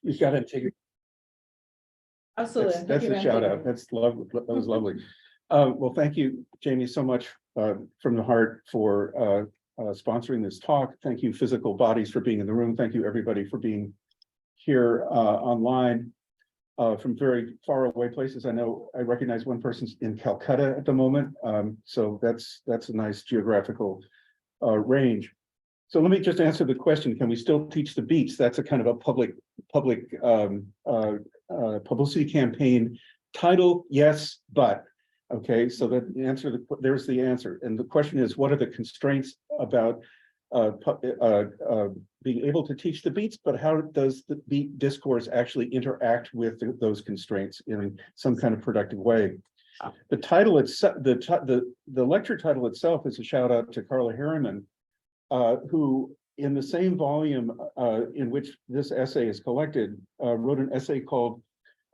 You've got Antagonism. Absolutely. That's a shout out. That's lovely. That was lovely. Well, thank you, Jamie, so much from the heart for sponsoring this talk. Thank you, Physical Bodies, for being in the room. Thank you, everybody, for being here online from very far away places. I know I recognize one person's in Calcutta at the moment, so that's a nice geographical range. So let me just answer the question: can we still teach the beats? That's a kind of a public publicity campaign title. Yes, but okay. So that the answer, there's the answer, and the question is, what are the constraints about being able to teach the beats? But how does the beat discourse actually interact with those constraints in some kind of productive way? The title itself, the lecture title itself, is a shout out to Carla Harriman, who in the same volume in which this essay is collected, wrote an essay called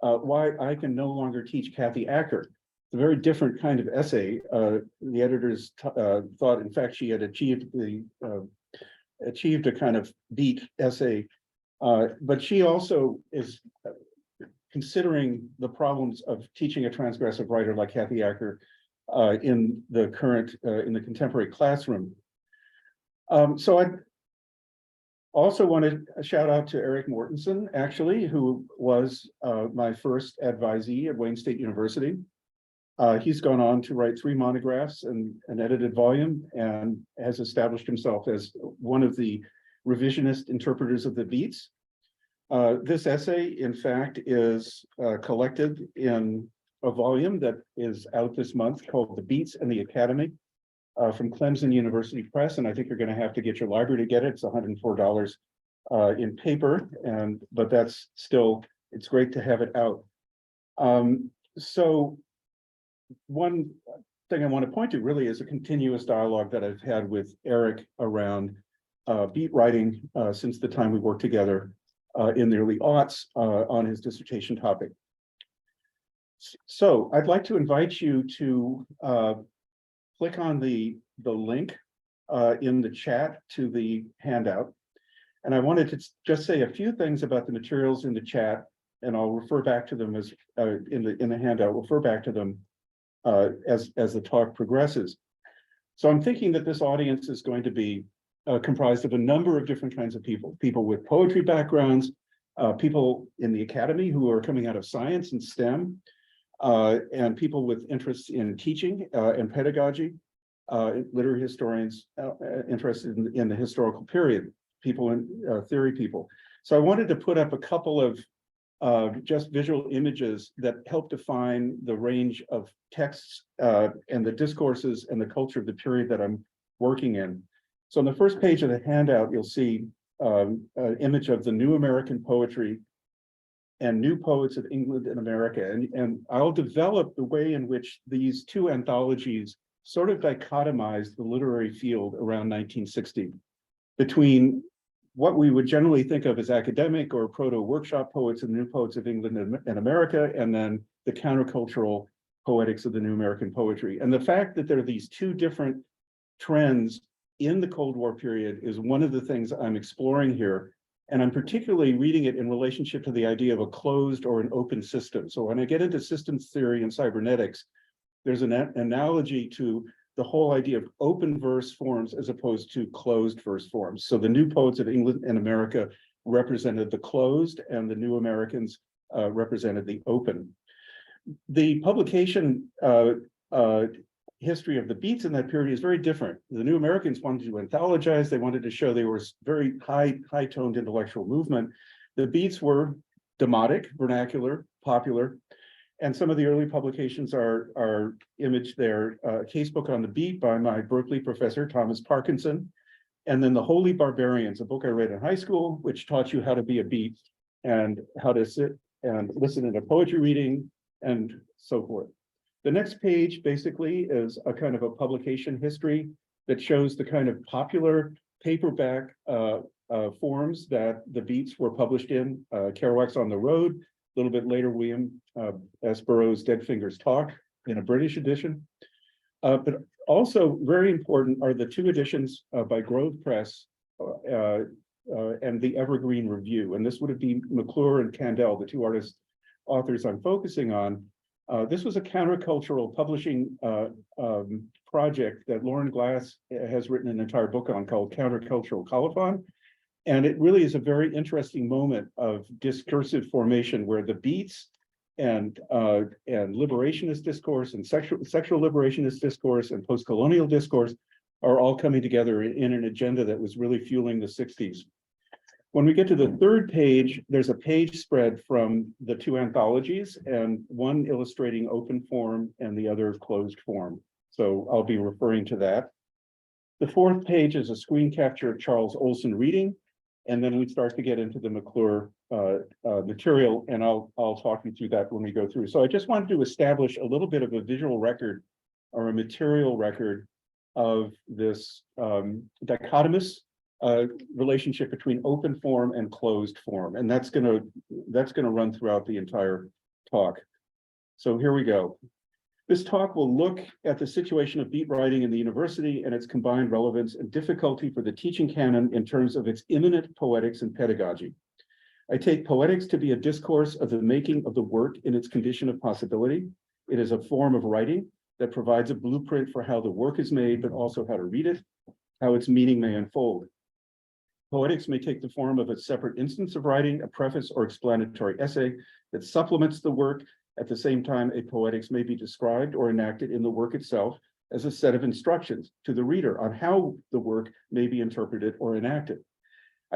Why I Can No Longer Teach Kathy Acker. It's a very different kind of essay. The editors thought, in fact, she had achieved a kind of beat essay, but she also is considering the problems of teaching a transgressive writer like Kathy Acker in the contemporary classroom. So I also wanted a shout out to Eric Mortensen, actually, who was my first advisee at Wayne State University. He's gone on to write 3 monographs and an edited volume, and has established himself as one of the revisionist interpreters of the beats. This essay, in fact, is collected in a volume that is out this month called The Beats and the Academy, from Clemson University Press, and I think you're going to have to get your library to get it. It's $104 in paper, but that's still, it's great to have it out. So one thing I want to point to really is a continuous dialogue that I've had with Eric around beat writing since the time we worked together in the early aughts on his dissertation topic. So I'd like to invite you to click on the link in the chat to the handout. And I wanted to just say a few things about the materials in the chat, and I'll refer back to them as in the handout, refer back to them as the talk progresses. So I'm thinking that this audience is going to be comprised of a number of different kinds of people: people with poetry backgrounds, people in the academy who are coming out of science and STEM, and people with interests in teaching and pedagogy, literary historians interested in the historical period, people in theory people. So I wanted to put up a couple of just visual images that help define the range of texts and the discourses and the culture of the period that I'm working in. So on the first page of the handout, you'll see an image of the New American Poetry and New Poets of England and America. And I'll develop the way in which these two anthologies sort of dichotomize the literary field around 1960 between what we would generally think of as academic or proto-workshop poets and New Poets of England and America, and then the countercultural poetics of the New American Poetry. And the fact that there are these two different trends in the Cold War period is one of the things I'm exploring here. And I'm particularly reading it in relationship to the idea of a closed or an open system. So when I get into systems theory and cybernetics, there's an analogy to the whole idea of open verse forms as opposed to closed verse forms. So the New Poets of England and America represented the closed, and the New Americans represented the open. The publication history of the beats in that period is very different. The New Americans wanted to anthologize. They wanted to show they were very high-toned intellectual movement. The beats were demotic, vernacular, popular. And some of the early publications are imaged there. A casebook on the beat by my Berkeley professor, Thomas Parkinson. And then The Holy Barbarians, a book I read in high school, which taught you how to be a beat and how to sit and listen in a poetry reading and so forth. The next page basically is a kind of a publication history that shows the kind of popular paperback forms that the beats were published in. Kerouac's On the Road. A little bit later, William S. Burroughs' Dead Fingers Talk in a British edition. But also very important are the two editions by Grove Press and the Evergreen Review. And this would be McClure and Candell, the two authors I'm focusing on. This was a countercultural publishing project that Lauren Glass has written an entire book on called Countercultural Colophon. And it really is a very interesting moment of discursive formation where the beats and liberationist discourse and sexual liberationist discourse and post-colonial discourse are all coming together in an agenda that was really fueling the 60s. When we get to the third page, there's a page spread from the two anthologies, and one illustrating open form and the other closed form. So I'll be referring to that. The fourth page is a screen capture of Charles Olson reading, and then we start to get into the McClure material, and I'll talk you through that when we go through. So I just wanted to establish a little bit of a visual record or a material record of this dichotomous relationship between open form and closed form, and that's gonna run throughout the entire talk. So here we go. This talk will look at the situation of beat writing in the university and its combined relevance and difficulty for the teaching canon in terms of its immanent poetics and pedagogy. I take poetics to be a discourse of the making of the work in its condition of possibility. It is a form of writing that provides a blueprint for how the work is made, but also how to read it, how its meaning may unfold. Poetics may take the form of a separate instance of writing, a preface or explanatory essay that supplements the work. At the same time, a poetics may be described or enacted in the work itself as a set of instructions to the reader on how the work may be interpreted or enacted.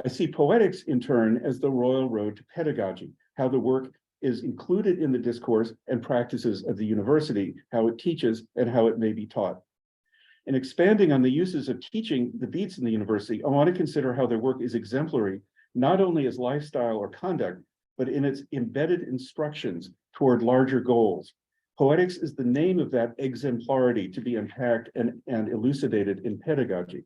I see poetics, in turn, as the royal road to pedagogy, how the work is included in the discourse and practices of the university, how it teaches and how it may be taught. In expanding on the uses of teaching the beats in the university, I want to consider how their work is exemplary, not only as lifestyle or conduct, but in its embedded instructions toward larger goals. Poetics is the name of that exemplarity to be unpacked and elucidated in pedagogy.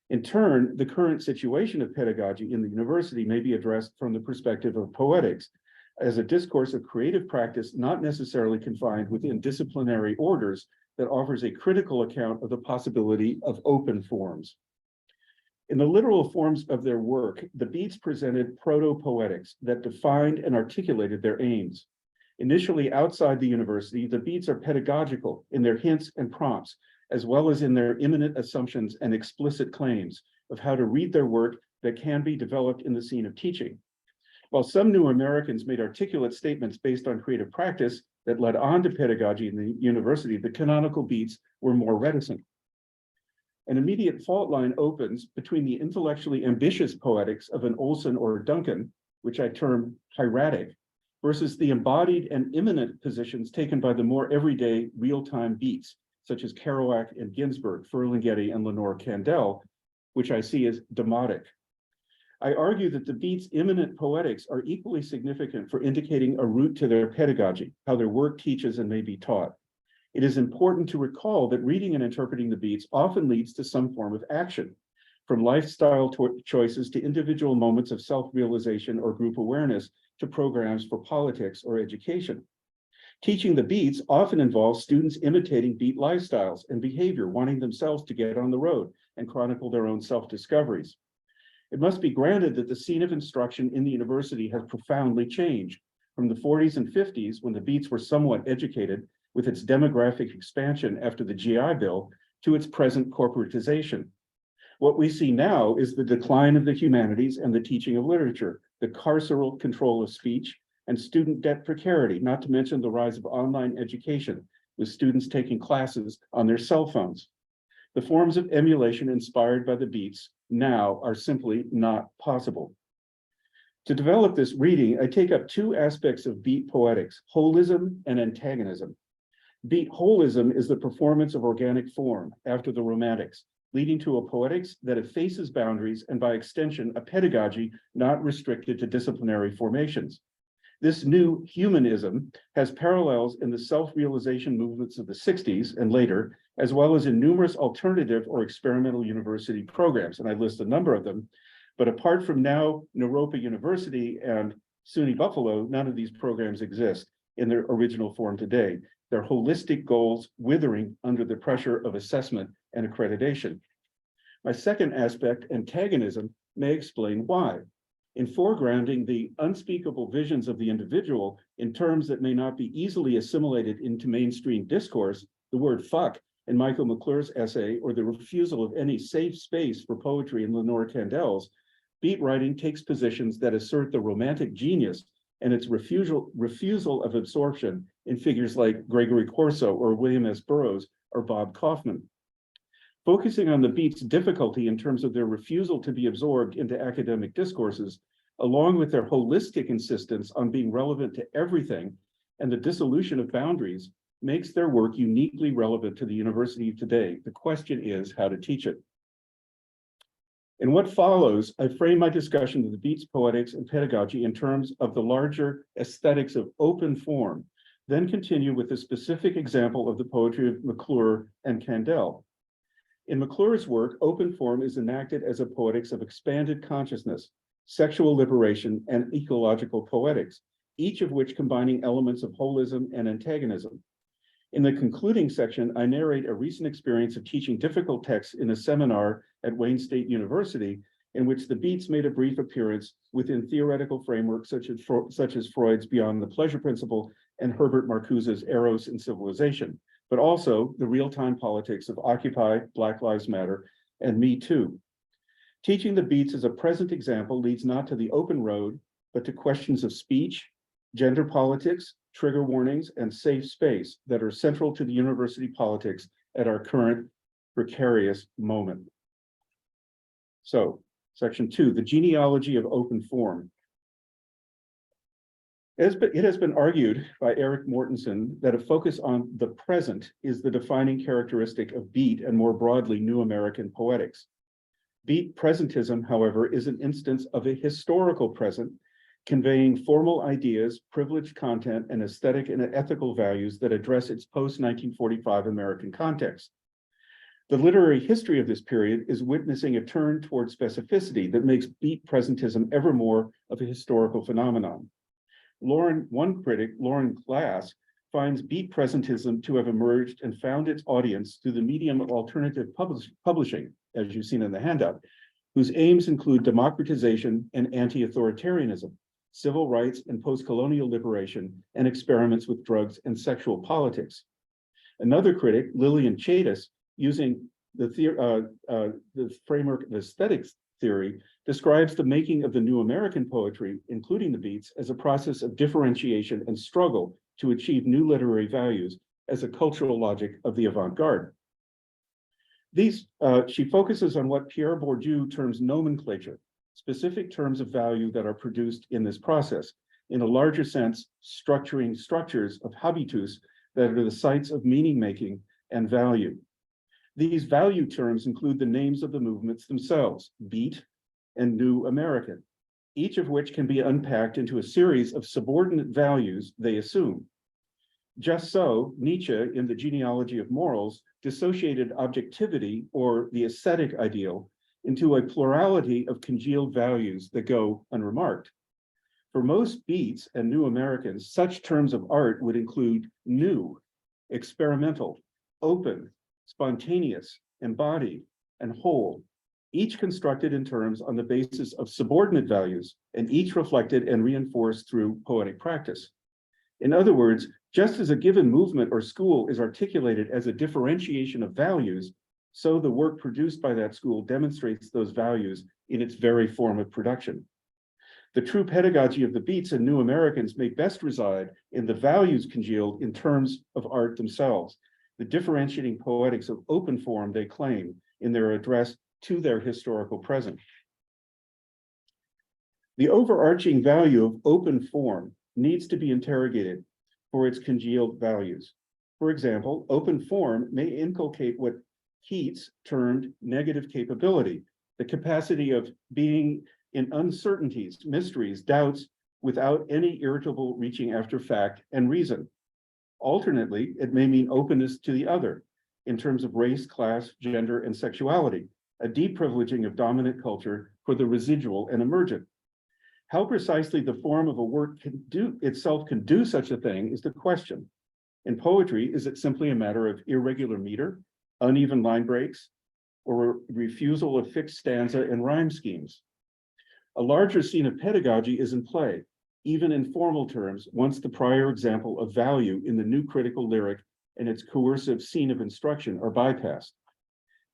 In turn, the current situation of pedagogy in the university may be addressed from the perspective of poetics as a discourse of creative practice, not necessarily confined within disciplinary orders, that offers a critical account of the possibility of open forms. In the literal forms of their work, the beats presented proto-poetics that defined and articulated their aims. Initially outside the university, the beats are pedagogical in their hints and prompts, as well as in their imminent assumptions and explicit claims of how to read their work that can be developed in the scene of teaching. While some new Americans made articulate statements based on creative practice that led on to pedagogy in the university, the canonical beats were more reticent. An immediate fault line opens between the intellectually ambitious poetics of an Olson or a Duncan, which I term hieratic, versus the embodied and immanent positions taken by the more everyday real-time beats, such as Kerouac and Ginsberg, Ferlinghetti and Lenore Candell, which I see as demotic. I argue that the beats' immanent poetics are equally significant for indicating a route to their pedagogy, how their work teaches and may be taught. It is important to recall that reading and interpreting the beats often leads to some form of action, from lifestyle choices to individual moments of self-realization or group awareness to programs for politics or education. Teaching the beats often involves students imitating beat lifestyles and behavior, wanting themselves to get on the road and chronicle their own self-discoveries. It must be granted that the scene of instruction in the university has profoundly changed from the 40s and 50s, when the beats were somewhat educated with its demographic expansion after the GI Bill, to its present corporatization. What we see now is the decline of the humanities and the teaching of literature, the carceral control of speech, and student debt precarity, not to mention the rise of online education, with students taking classes on their cell phones. The forms of emulation inspired by the beats now are simply not possible. To develop this reading, I take up two aspects of beat poetics, holism and antagonism. Beat holism is the performance of organic form after the Romantics, leading to a poetics that effaces boundaries and by extension, a pedagogy not restricted to disciplinary formations. This new humanism has parallels in the self-realization movements of the 60s and later, as well as in numerous alternative or experimental university programs, and I list a number of them. But apart from now Naropa University and SUNY Buffalo, none of these programs exist in their original form today. Their holistic goals withering under the pressure of assessment and accreditation. My second aspect, antagonism, may explain why. In foregrounding the unspeakable visions of the individual in terms that may not be easily assimilated into mainstream discourse, the word fuck in Michael McClure's essay, or the refusal of any safe space for poetry in Lenore Candel's, beat writing takes positions that assert the romantic genius and its refusal of absorption in figures like Gregory Corso or William S. Burroughs or Bob Kaufman. Focusing on the beats' difficulty in terms of their refusal to be absorbed into academic discourses, along with their holistic insistence on being relevant to everything and the dissolution of boundaries, makes their work uniquely relevant to the university of today. The question is how to teach it. In what follows, I frame my discussion of the beats, poetics, and pedagogy in terms of the larger aesthetics of open form, then continue with a specific example of the poetry of McClure and Candel. In McClure's work, open form is enacted as a poetics of expanded consciousness, sexual liberation, and ecological poetics, each of which combining elements of holism and antagonism. In the concluding section, I narrate a recent experience of teaching difficult texts in a seminar at Wayne State University, in which the beats made a brief appearance within theoretical frameworks such as Freud's Beyond the Pleasure Principle and Herbert Marcuse's Eros and Civilization, but also the real-time politics of Occupy, Black Lives Matter, and Me Too. Teaching the beats as a present example leads not to the open road, but to questions of speech, gender politics, trigger warnings, and safe space that are central to the university politics at our current precarious moment. So, section 2, the genealogy of open form. It has been argued by Eric Mortensen that a focus on the present is the defining characteristic of beat and more broadly New American poetics. Beat presentism, however, is an instance of a historical present conveying formal ideas, privileged content, and aesthetic and ethical values that address its post-1945 American context. The literary history of this period is witnessing a turn toward specificity that makes beat presentism ever more of a historical phenomenon. One critic, Lauren Glass, finds beat presentism to have emerged and found its audience through the medium of alternative publishing, as you've seen in the handout, whose aims include democratization and anti-authoritarianism, civil rights and post-colonial liberation, and experiments with drugs and sexual politics. Another critic, Lillian Chatis, using the framework of aesthetics theory, describes the making of the New American poetry, including the beats, as a process of differentiation and struggle to achieve new literary values as a cultural logic of the avant-garde. She focuses on what Pierre Bourdieu terms nomenclature, specific terms of value that are produced in this process, in a larger sense, structuring structures of habitus that are the sites of meaning-making and value. These value terms include the names of the movements themselves, Beat and New American, each of which can be unpacked into a series of subordinate values they assume. Just so, Nietzsche, in The Genealogy of Morals, dissociated objectivity, or the aesthetic ideal, into a plurality of congealed values that go unremarked. For most beats and New Americans, such terms of art would include new, experimental, open, spontaneous, embodied, and whole, each constructed in terms on the basis of subordinate values, and each reflected and reinforced through poetic practice. In other words, just as a given movement or school is articulated as a differentiation of values, so the work produced by that school demonstrates those values in its very form of production. The true pedagogy of the beats and New Americans may best reside in the values congealed in terms of art themselves, the differentiating poetics of open form they claim in their address to their historical present. The overarching value of open form needs to be interrogated for its congealed values. For example, open form may inculcate what Keats termed negative capability, the capacity of being in uncertainties, mysteries, doubts, without any irritable reaching after fact and reason. Alternately, it may mean openness to the other in terms of race, class, gender, and sexuality, a deprivileging of dominant culture for the residual and emergent. How precisely the form of a work can do such a thing is the question. In poetry, is it simply a matter of irregular meter, uneven line breaks, or refusal of fixed stanza and rhyme schemes? A larger scene of pedagogy is in play, even in formal terms, once the prior example of value in the new critical lyric and its coercive scene of instruction are bypassed.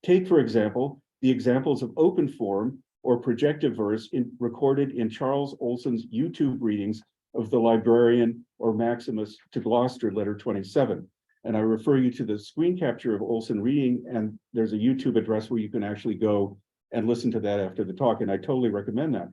Take, for example, the examples of open form or projective verse recorded in Charles Olson's YouTube readings of the Librarian or Maximus to Gloucester, letter 27. And I refer you to the screen capture of Olson reading, and there's a YouTube address where you can actually go and listen to that after the talk, and I totally recommend that.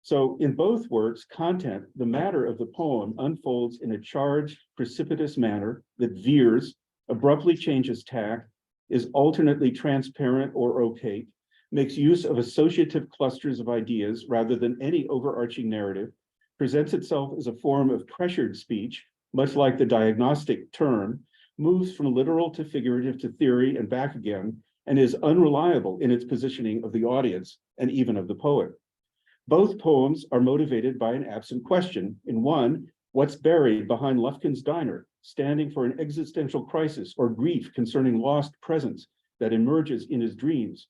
So in both works, content, the matter of the poem unfolds in a charged, precipitous manner that veers, abruptly changes tack, is alternately transparent or opaque, makes use of associative clusters of ideas rather than any overarching narrative, presents itself as a form of pressured speech, much like the diagnostic term, moves from literal to figurative to theory and back again, and is unreliable in its positioning of the audience and even of the poet. Both poems are motivated by an absent question. In one, what's buried behind Lufkin's diner, standing for an existential crisis or grief concerning lost presence that emerges in his dreams?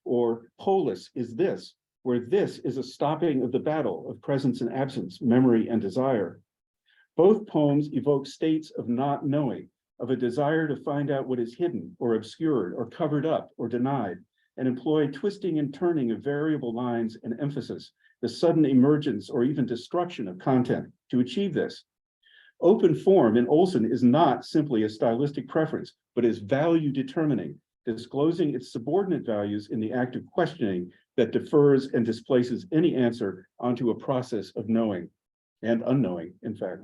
Or polis is this, where this is a stopping of the battle of presence and absence, memory and desire. Both poems evoke states of not knowing, of a desire to find out what is hidden or obscured or covered up or denied, and employ twisting and turning of variable lines and emphasis, the sudden emergence or even destruction of content to achieve this. Open form in Olson is not simply a stylistic preference, but is value determining, disclosing its subordinate values in the act of questioning that defers and displaces any answer onto a process of knowing and unknowing, in fact.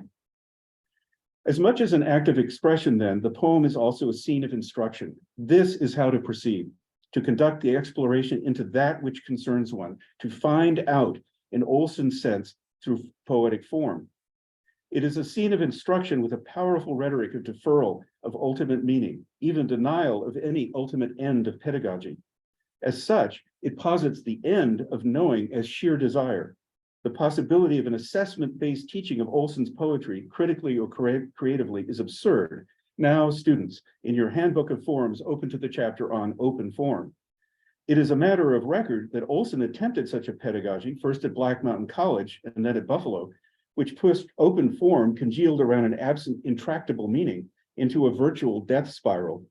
As much as an act of expression, then, the poem is also a scene of instruction. This is how to proceed, to conduct the exploration into that which concerns one, to find out, in Olson's sense, through poetic form. It is a scene of instruction with a powerful rhetoric of deferral of ultimate meaning, even denial of any ultimate end of pedagogy. As such, it posits the end of knowing as sheer desire. The possibility of an assessment-based teaching of Olson's poetry, critically or creatively, is absurd. Now, students, in your handbook of forms, open to the chapter on open form. It is a matter of record that Olson attempted such a pedagogy, first at Black Mountain College and then at Buffalo, which pushed open form congealed around an absent, intractable meaning into a virtual death spiral.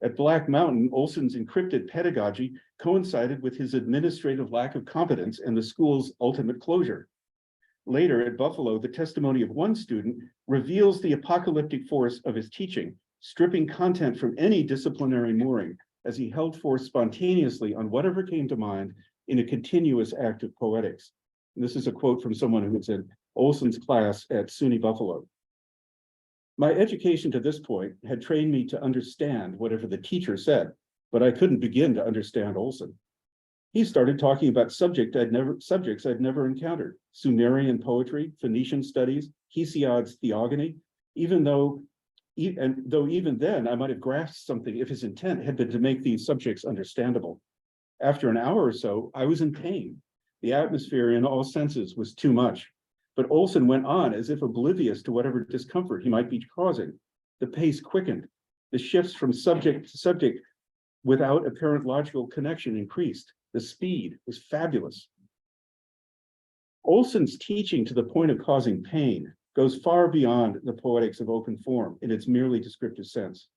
At Black Mountain, Olson's encrypted pedagogy coincided with his administrative lack of competence and the school's ultimate closure. Later at Buffalo, the testimony of one student reveals the apocalyptic force of his teaching, stripping content from any disciplinary mooring as he held forth spontaneously on whatever came to mind in a continuous act of poetics. And this is a quote from someone who was in Olson's class at SUNY Buffalo. My education to this point had trained me to understand whatever the teacher said, but I couldn't begin to understand Olson. He started talking about subjects I'd never encountered: Sumerian poetry, Phoenician studies, Hesiod's theogony, though even then I might have grasped something if his intent had been to make these subjects understandable. After an hour or so, I was in pain. The atmosphere in all senses was too much. But Olson went on as if oblivious to whatever discomfort he might be causing. The pace quickened. The shifts from subject to subject without apparent logical connection increased. The speed was fabulous. Olson's teaching, to the point of causing pain, goes far beyond the poetics of open form in its merely descriptive sense.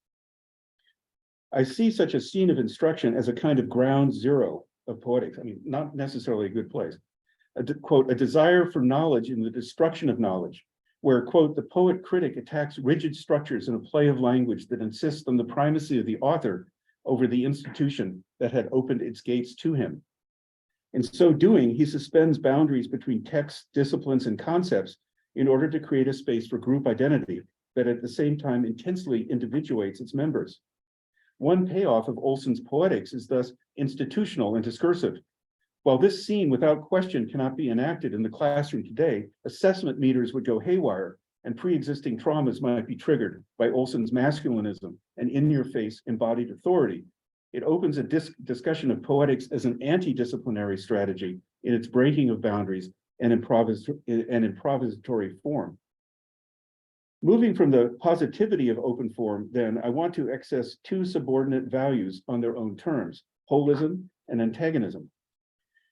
I see such a scene of instruction as a kind of ground zero of poetics. I mean, not necessarily a good place. Quote, a desire for knowledge in the destruction of knowledge, where, quote, the poet critic attacks rigid structures in a play of language that insists on the primacy of the author over the institution that had opened its gates to him. In so doing, he suspends boundaries between texts, disciplines, and concepts in order to create a space for group identity that at the same time intensely individuates its members. One payoff of Olson's poetics is thus institutional and discursive. While this scene without question cannot be enacted in the classroom today, assessment meters would go haywire and pre-existing traumas might be triggered by Olson's masculinism and in-your-face embodied authority. It opens a discussion of poetics as an anti-disciplinary strategy in its breaking of boundaries and improvisatory form. Moving from the positivity of open form, then, I want to access two subordinate values on their own terms: holism and antagonism.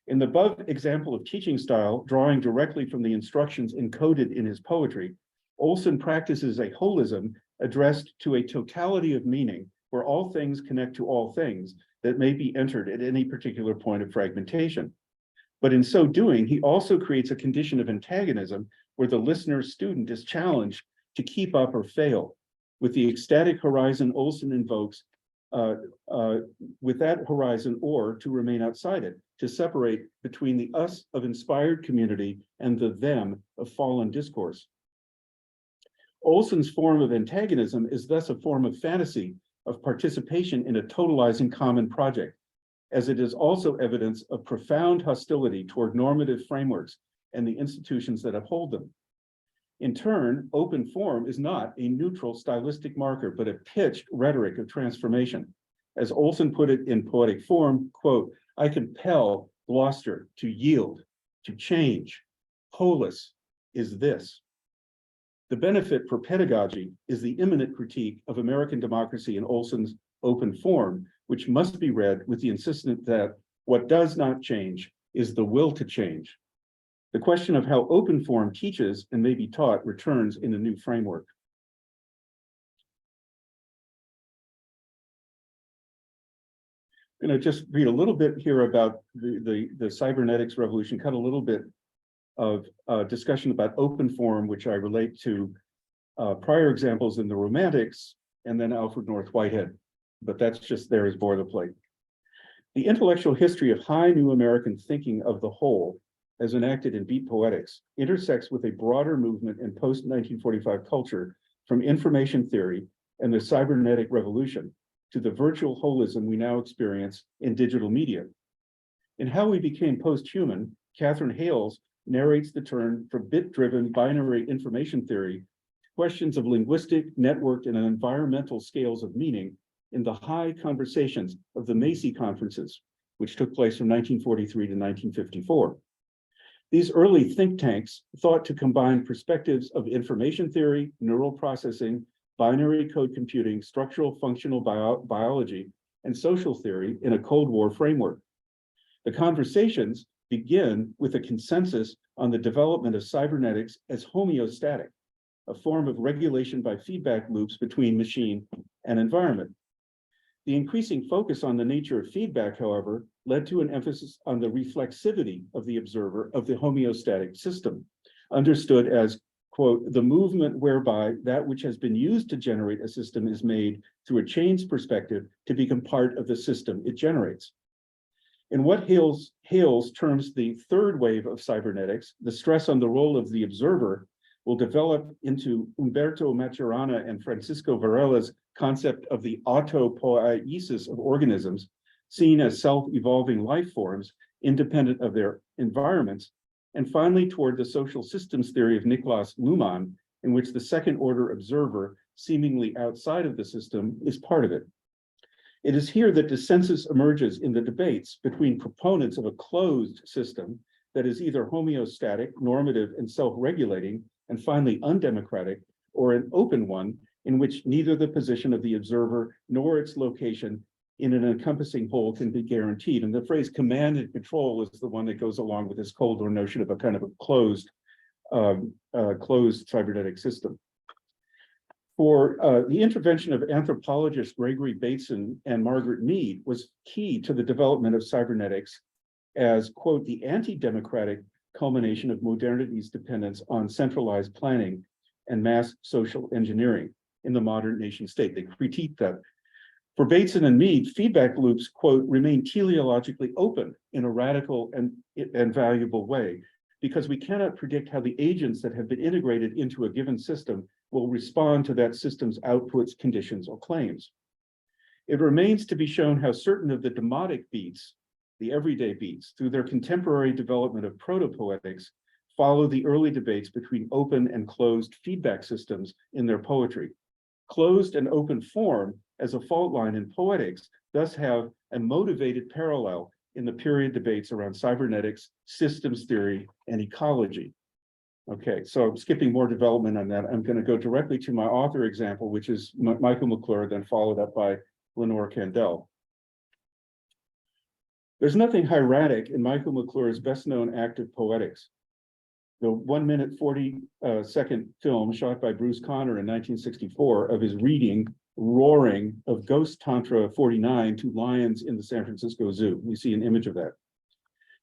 In the above example of teaching style, drawing directly from the instructions encoded in his poetry, Olson practices a holism addressed to a totality of meaning where all things connect to all things that may be entered at any particular point of fragmentation. But in so doing, he also creates a condition of antagonism where the listener's student is challenged to keep up or fail. With the ecstatic horizon Olson invokes, with that horizon, or to remain outside it, to separate between the us of inspired community and the them of fallen discourse. Olson's form of antagonism is thus a form of fantasy of participation in a totalizing common project, as it is also evidence of profound hostility toward normative frameworks and the institutions that uphold them. In turn, open form is not a neutral stylistic marker, but a pitched rhetoric of transformation. As Olson put it in poetic form, quote, I compel Gloucester to yield, to change. Polis is this. The benefit for pedagogy is the imminent critique of American democracy in Olson's open form, which must be read with the insistence that what does not change is the will to change. The question of how open form teaches and may be taught returns in a new framework. I'm going to just read a little bit here about the cybernetics revolution, cut a little bit of discussion about open form, which I relate to prior examples in the Romantics and then Alfred North Whitehead, but that's just there as boilerplate. The intellectual history of high New American thinking of the whole, as enacted in Beat Poetics, intersects with a broader movement in post-1945 culture from information theory and the cybernetic revolution to the virtual holism we now experience in digital media. In How We Became Post-Human, Catherine Hales narrates the turn from bit-driven binary information theory to questions of linguistic, networked, and environmental scales of meaning in the high conversations of the Macy conferences, which took place from 1943 to 1954. These early think tanks thought to combine perspectives of information theory, neural processing, binary code computing, structural functional biology, and social theory in a Cold War framework. The conversations begin with a consensus on the development of cybernetics as homeostatic, a form of regulation by feedback loops between machine and environment. The increasing focus on the nature of feedback, however, led to an emphasis on the reflexivity of the observer of the homeostatic system, understood as, quote, the movement whereby that which has been used to generate a system is made through a changed perspective to become part of the system it generates. In what Hales terms the third wave of cybernetics, the stress on the role of the observer will develop into Umberto Maturana and Francisco Varela's concept of the autopoiesis of organisms, seen as self-evolving life forms independent of their environments, and finally toward the social systems theory of Niklas Luhmann, in which the second-order observer, seemingly outside of the system, is part of it. It is here that dissensus emerges in the debates between proponents of a closed system that is either homeostatic, normative, and self-regulating, and finally undemocratic, or an open one in which neither the position of the observer nor its location in an encompassing whole can be guaranteed. And the phrase command and control is the one that goes along with this Cold War notion of a kind of a closed cybernetic system. For the intervention of anthropologists Gregory Bateson and Margaret Mead was key to the development of cybernetics as, quote, the anti-democratic culmination of modernity's dependence on centralized planning and mass social engineering in the modern nation state. They critique that. For Bateson and Mead, feedback loops, quote, remain teleologically open in a radical and valuable way, because we cannot predict how the agents that have been integrated into a given system will respond to that system's outputs, conditions, or claims. It remains to be shown how certain of the demotic beats, the everyday beats, through their contemporary development of proto-poetics, follow the early debates between open and closed feedback systems in their poetry. Closed and open form as a fault line in poetics thus have a motivated parallel in the period debates around cybernetics, systems theory, and ecology. Okay, so I'm skipping more development on that. I'm going to go directly to my author example, which is Michael McClure, then followed up by Lenore Kandel. There's nothing hieratic in Michael McClure's best-known act of Poetics, the 1 minute 40-second film shot by Bruce Conner in 1964 of his reading roaring of Ghost Tantra 49 to lions in the San Francisco Zoo. We see an image of that.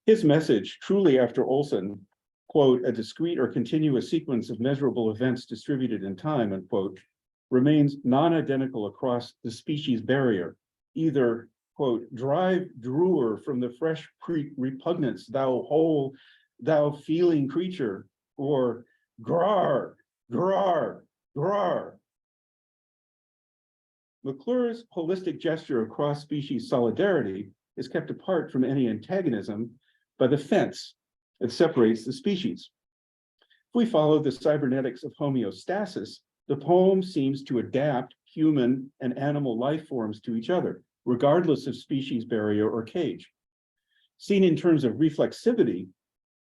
His message, truly after Olson, quote, a discrete or continuous sequence of measurable events distributed in time, unquote, remains non-identical across the species barrier, either, quote, drive drewer from the fresh repugnance, thou feeling creature, or grar, grar, grar. McClure's holistic gesture of cross-species solidarity is kept apart from any antagonism by the fence that separates the species. If we follow the cybernetics of homeostasis, the poem seems to adapt human and animal life forms to each other, regardless of species barrier or cage. Seen in terms of reflexivity,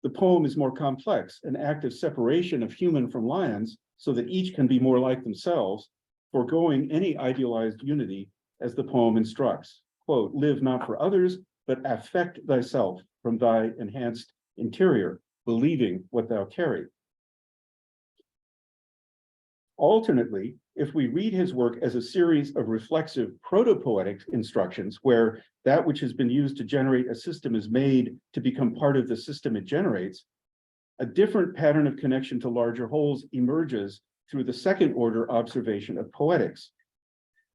the poem is more complex, an act of separation of human from lions so that each can be more like themselves, foregoing any idealized unity as the poem instructs. Quote, live not for others, but affect thyself from thy enhanced interior, believing what thou carry. Alternately, if we read his work as a series of reflexive proto-poetic instructions, where that which has been used to generate a system is made to become part of the system it generates, a different pattern of connection to larger wholes emerges through the second order observation of poetics.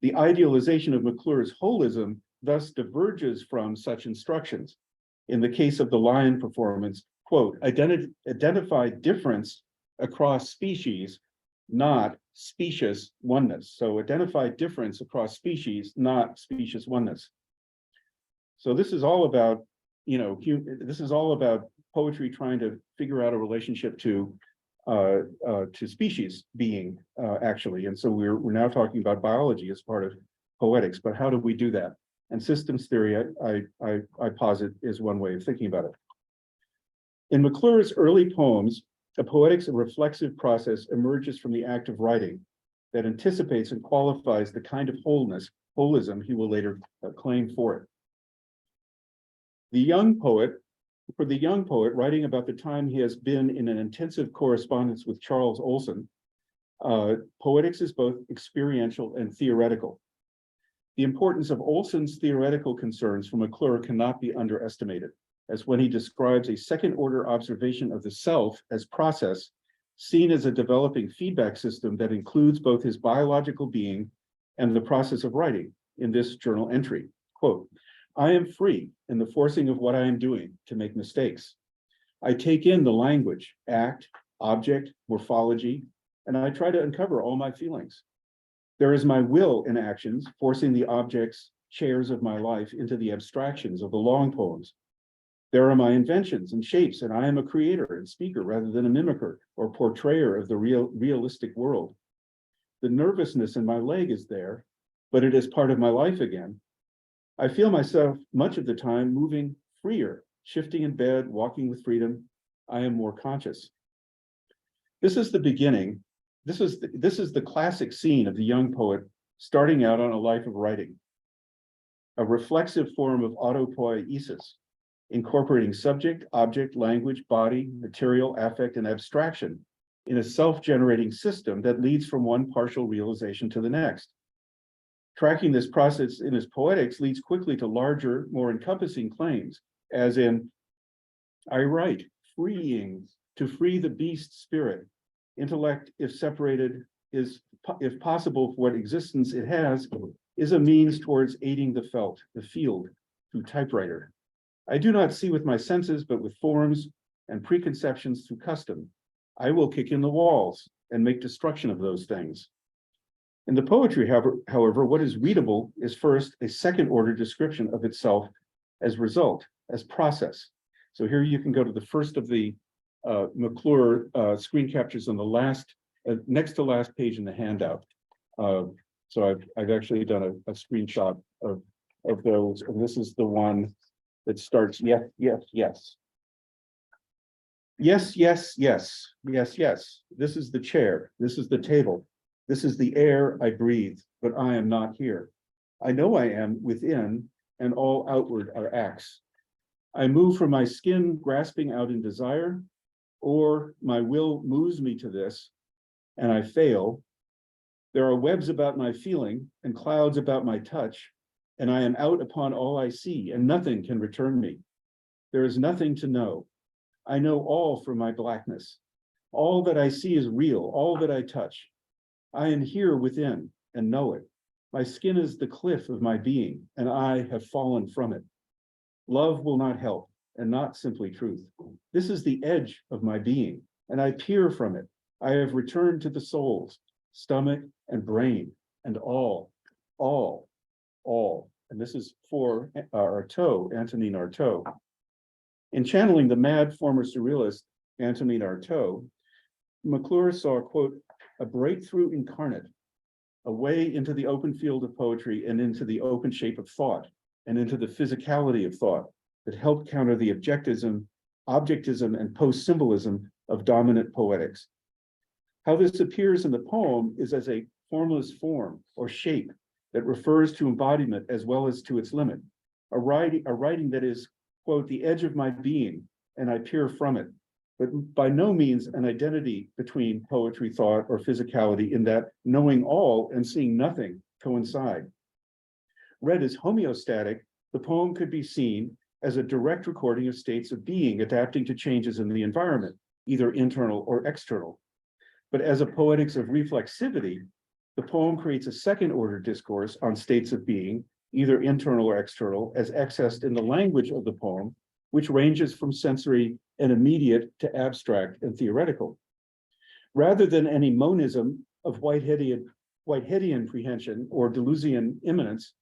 The idealization of McClure's holism thus diverges from such instructions. In the case of the lion performance, quote, identify difference across species, not specious oneness. So identify difference across species, not specious oneness. So this is all about, this is all about poetry trying to figure out a relationship to species being, actually. And so we're now talking about biology as part of poetics, but how do we do that? And systems theory, I posit, is one way of thinking about it. In McClure's early poems, a poetics and reflexive process emerges from the act of writing that anticipates and qualifies the kind of holism he will later claim for it. For the young poet writing about the time he has been in an intensive correspondence with Charles Olson, poetics is both experiential and theoretical. The importance of Olson's theoretical concerns for McClure cannot be underestimated, as when he describes a second-order observation of the self as process, seen as a developing feedback system that includes both his biological being and the process of writing in this journal entry. Quote, I am free in the forcing of what I am doing to make mistakes. I take in the language, act, object, morphology, and I try to uncover all my feelings. There is my will in actions, forcing the objects, chairs of my life into the abstractions of the long poems. There are my inventions and shapes, and I am a creator and speaker rather than a mimicker or portrayer of the realistic world. The nervousness in my leg is there, but it is part of my life again. I feel myself much of the time moving freer, shifting in bed, walking with freedom. I am more conscious. This is the beginning. This is the classic scene of the young poet starting out on a life of writing, a reflexive form of autopoiesis, incorporating subject, object, language, body, material, affect, and abstraction in a self-generating system that leads from one partial realization to the next. Tracking this process in his poetics leads quickly to larger, more encompassing claims, as in, I write, freeing, to free the beast spirit. Intellect, if separated, is, if possible, for what existence it has, is a means towards aiding the felt, the field, through typewriter. I do not see with my senses, but with forms and preconceptions through custom. I will kick in the walls and make destruction of those things. In the poetry, however, what is readable is first a second-order description of itself as result, as process. So here you can go to the first of the McClure screen captures on the last, next to last page in the handout. So I've actually done a screenshot of those, and this is the one that starts, yes, yes, yes. Yes, yes, yes, yes, yes. This is the chair. This is the table. This is the air I breathe, but I am not here. I know I am within, and all outward are acts. I move from my skin grasping out in desire, or my will moves me to this, and I fail. There are webs about my feeling and clouds about my touch, and I am out upon all I see, and nothing can return me. There is nothing to know. I know all from my blackness. All that I see is real, all that I touch. I am here within and know it. My skin is the cliff of my being, and I have fallen from it. Love will not help, and not simply truth. This is the edge of my being, and I peer from it. I have returned to the souls, stomach and brain, and all. And this is for Artaud, Antonin Artaud. In channeling the mad former surrealist Antonin Artaud, McClure saw, quote, a breakthrough incarnate, a way into the open field of poetry and into the open shape of thought and into the physicality of thought that helped counter the objectism and post-symbolism of dominant poetics. How this appears in the poem is as a formless form or shape that refers to embodiment as well as to its limit, a writing that is, quote, the edge of my being, and I peer from it, but by no means an identity between poetry, thought, or physicality, in that knowing all and seeing nothing coincide. Read as homeostatic, the poem could be seen as a direct recording of states of being adapting to changes in the environment, either internal or external. But as a poetics of reflexivity, the poem creates a second-order discourse on states of being, either internal or external, as accessed in the language of the poem, which ranges from sensory and immediate to abstract and theoretical. Rather than any monism of Whiteheadian prehension or Deleuzian immanence,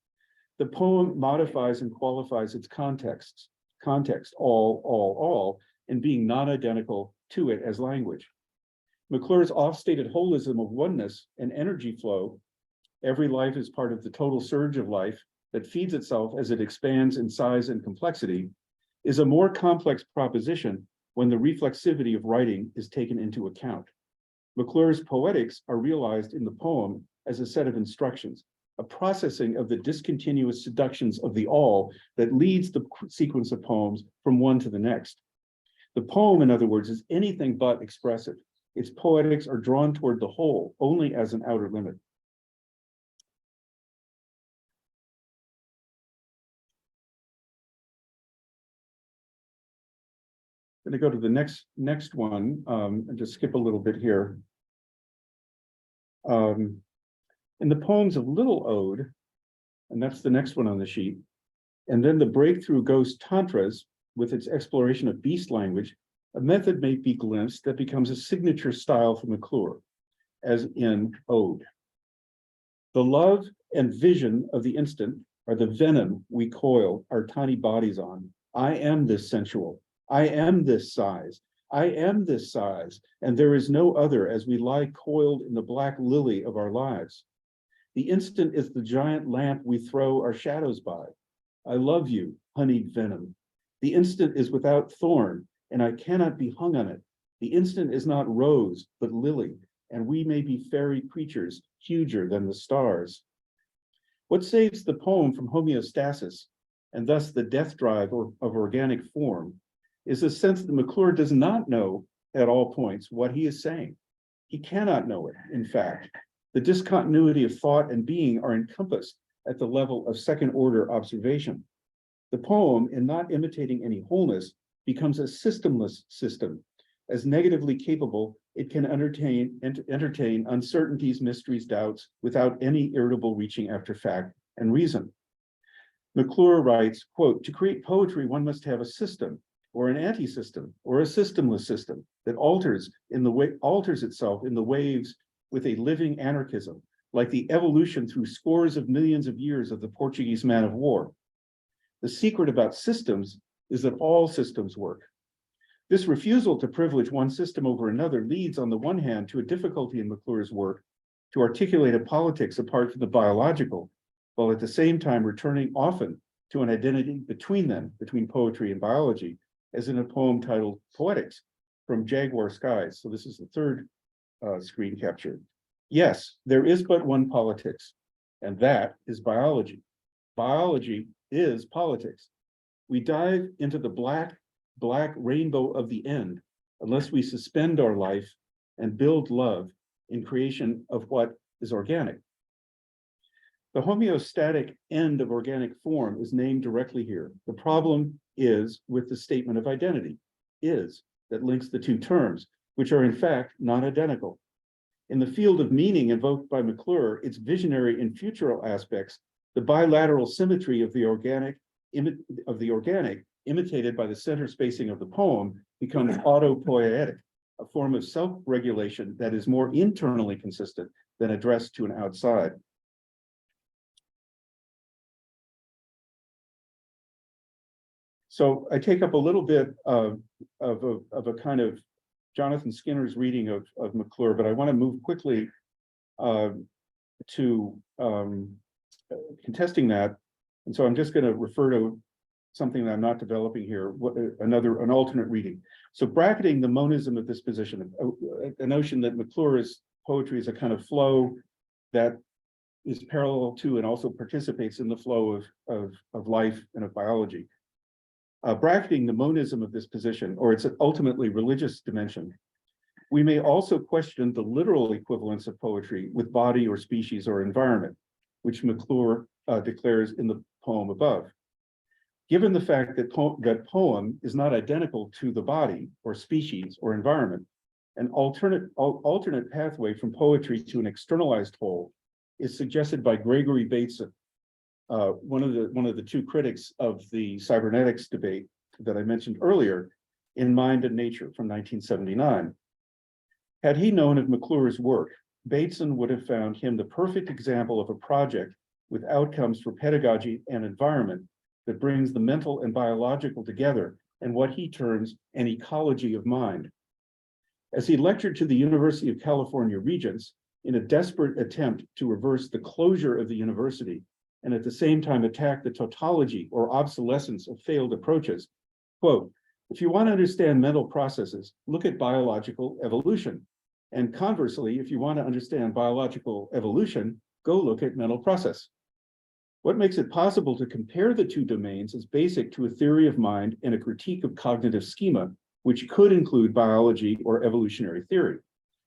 the poem modifies and qualifies its context, all, and being non-identical to it as language. McClure's oft-stated holism of oneness and energy flow, every life is part of the total surge of life that feeds itself as it expands in size and complexity, is a more complex proposition when the reflexivity of writing is taken into account. McClure's poetics are realized in the poem as a set of instructions, a processing of the discontinuous seductions of the all that leads the sequence of poems from one to the next. The poem, in other words, is anything but expressive. Its poetics are drawn toward the whole only as an outer limit. I'm going to go to the next one and just skip a little bit here. In the poems of Little Ode, and that's the next one on the sheet, and then the breakthrough Ghost Tantras with its exploration of beast language, a method may be glimpsed that becomes a signature style for McClure, as in Ode. The love and vision of the instant are the venom we coil our tiny bodies on. I am this sensual. I am this size. I am this size, and there is no other as we lie coiled in the black lily of our lives. The instant is the giant lamp we throw our shadows by. I love you, honeyed venom. The instant is without thorn, and I cannot be hung on it. The instant is not rose, but lily, and we may be fairy creatures huger than the stars. What saves the poem from homeostasis, and thus the death drive of organic form, is a sense that McClure does not know at all points what he is saying. He cannot know it, in fact. The discontinuity of thought and being are encompassed at the level of second-order observation. The poem, in not imitating any wholeness, becomes a systemless system. As negatively capable, it can entertain uncertainties, mysteries, doubts, without any irritable reaching after fact and reason. McClure writes, quote, to create poetry, one must have a system, or an anti-system, or a systemless system that alters itself in the waves with a living anarchism, like the evolution through scores of millions of years of the Portuguese man of war. The secret about systems is that all systems work. This refusal to privilege one system over another leads, on the one hand, to a difficulty in McClure's work to articulate a politics apart from the biological, while at the same time returning often to an identity between them, between poetry and biology, as in a poem titled Poetics from Jaguar Skies. So this is the third screen capture. Yes, there is but one politics, and that is biology. Biology is politics. We dive into the black rainbow of the end, unless we suspend our life and build love in creation of what is organic. The homeostatic end of organic form is named directly here. The problem is with the statement of identity, is, that links the two terms, which are in fact non-identical. In the field of meaning invoked by McClure, its visionary and futural aspects, the bilateral symmetry of the organic, imitated by the center spacing of the poem, becomes autopoietic, a form of self-regulation that is more internally consistent than addressed to an outside. So I take up a little bit of a kind of Jonathan Skinner's reading of McClure, but I want to move quickly to contesting that. And so I'm just going to refer to something that I'm not developing here, an alternate reading. So bracketing the monism of this position, a notion that McClure's poetry is a kind of flow that is parallel to and also participates in the flow of life and of biology. Bracketing the monism of this position, or its ultimately religious dimension, we may also question the literal equivalence of poetry with body or species or environment, which McClure declares in the poem above. Given the fact that poem is not identical to the body or species or environment, an alternate pathway from poetry to an externalized whole is suggested by Gregory Bateson, one of the two critics of the cybernetics debate that I mentioned earlier, in Mind and Nature from 1979. Had he known of McClure's work, Bateson would have found him the perfect example of a project with outcomes for pedagogy and environment that brings the mental and biological together in what he terms an ecology of mind. As he lectured to the University of California Regents in a desperate attempt to reverse the closure of the university and at the same time attack the tautology or obsolescence of failed approaches, quote, if you want to understand mental processes, look at biological evolution. And conversely, if you want to understand biological evolution, go look at mental process. What makes it possible to compare the two domains is basic to a theory of mind and a critique of cognitive schema, which could include biology or evolutionary theory.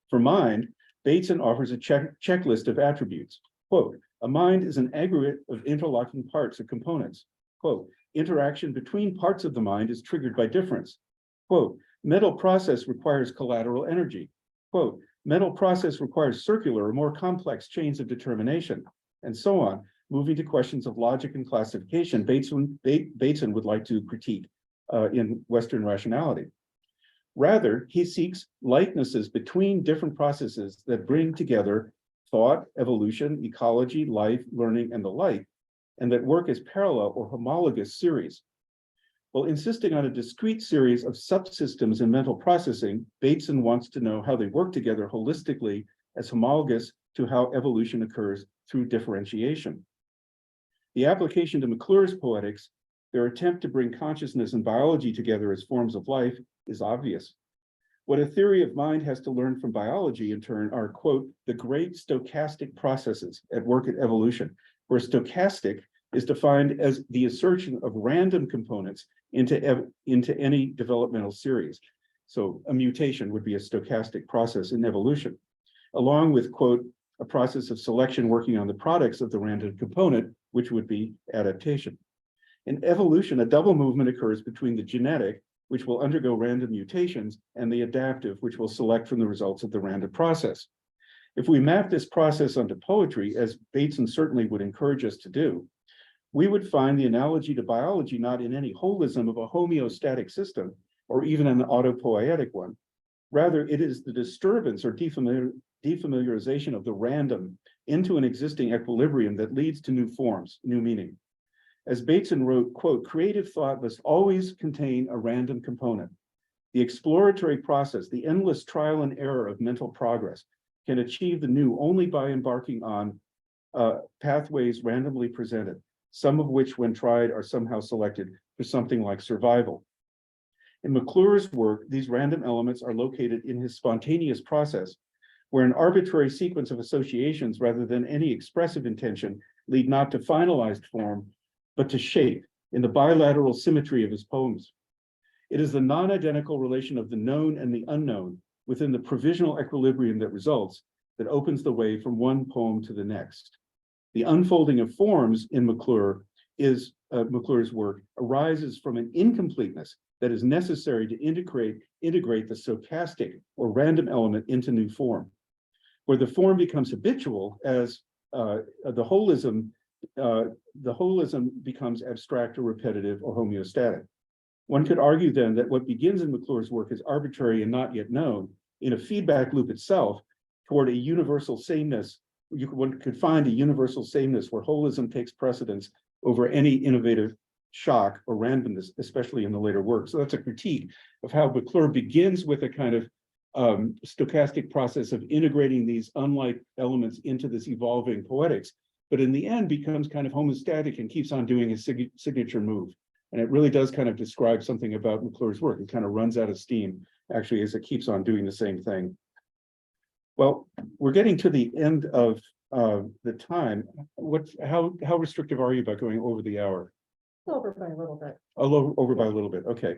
For mind, Bateson offers a checklist of attributes. Quote, a mind is an aggregate of interlocking parts or components. Quote, interaction between parts of the mind is triggered by difference. Quote, mental process requires collateral energy. Quote, mental process requires circular or more complex chains of determination, and so on, moving to questions of logic and classification Bateson would like to critique in Western rationality. Rather, he seeks likenesses between different processes that bring together thought, evolution, ecology, life, learning, and the like, and that work as parallel or homologous series. While insisting on a discrete series of subsystems in mental processing, Bateson wants to know how they work together holistically as homologous to how evolution occurs through differentiation. The application to McClure's Poetics, their attempt to bring consciousness and biology together as forms of life, is obvious. What a theory of mind has to learn from biology, in turn, are, quote, the great stochastic processes at work at evolution, where stochastic is defined as the assertion of random components into any developmental series. So a mutation would be a stochastic process in evolution, along with, quote, a process of selection working on the products of the random component, which would be adaptation. In evolution, a double movement occurs between the genetic, which will undergo random mutations, and the adaptive, which will select from the results of the random process. If we map this process onto poetry, as Bateson certainly would encourage us to do, we would find the analogy to biology not in any holism of a homeostatic system, or even an autopoietic one. Rather, it is the disturbance or defamiliarization of the random into an existing equilibrium that leads to new forms, new meaning. As Bateson wrote, quote, creative thought must always contain a random component. The exploratory process, the endless trial and error of mental progress, can achieve the new only by embarking on pathways randomly presented, some of which, when tried, are somehow selected for something like survival. In McClure's work, these random elements are located in his spontaneous process, where an arbitrary sequence of associations rather than any expressive intention lead not to finalized form, but to shape, in the bilateral symmetry of his poems. It is the non-identical relation of the known and the unknown within the provisional equilibrium that results that opens the way from one poem to the next. The unfolding of forms in McClure's work arises from an incompleteness that is necessary to integrate the stochastic or random element into new form, where the form becomes habitual as the holism becomes abstract or repetitive or homeostatic. One could argue then that what begins in McClure's work is arbitrary and not yet known in a feedback loop itself toward a universal sameness. One could find a universal sameness where holism takes precedence over any innovative shock or randomness, especially in the later work. So that's a critique of how McClure begins with a kind of stochastic process of integrating these unlike elements into this evolving poetics, but in the end becomes kind of homeostatic and keeps on doing his signature move. And it really does kind of describe something about McClure's work. It kind of runs out of steam, actually, as it keeps on doing the same thing. Well, we're getting to the end of the time. How restrictive are you about going over the hour? Over by a little bit. Over by a little bit, okay.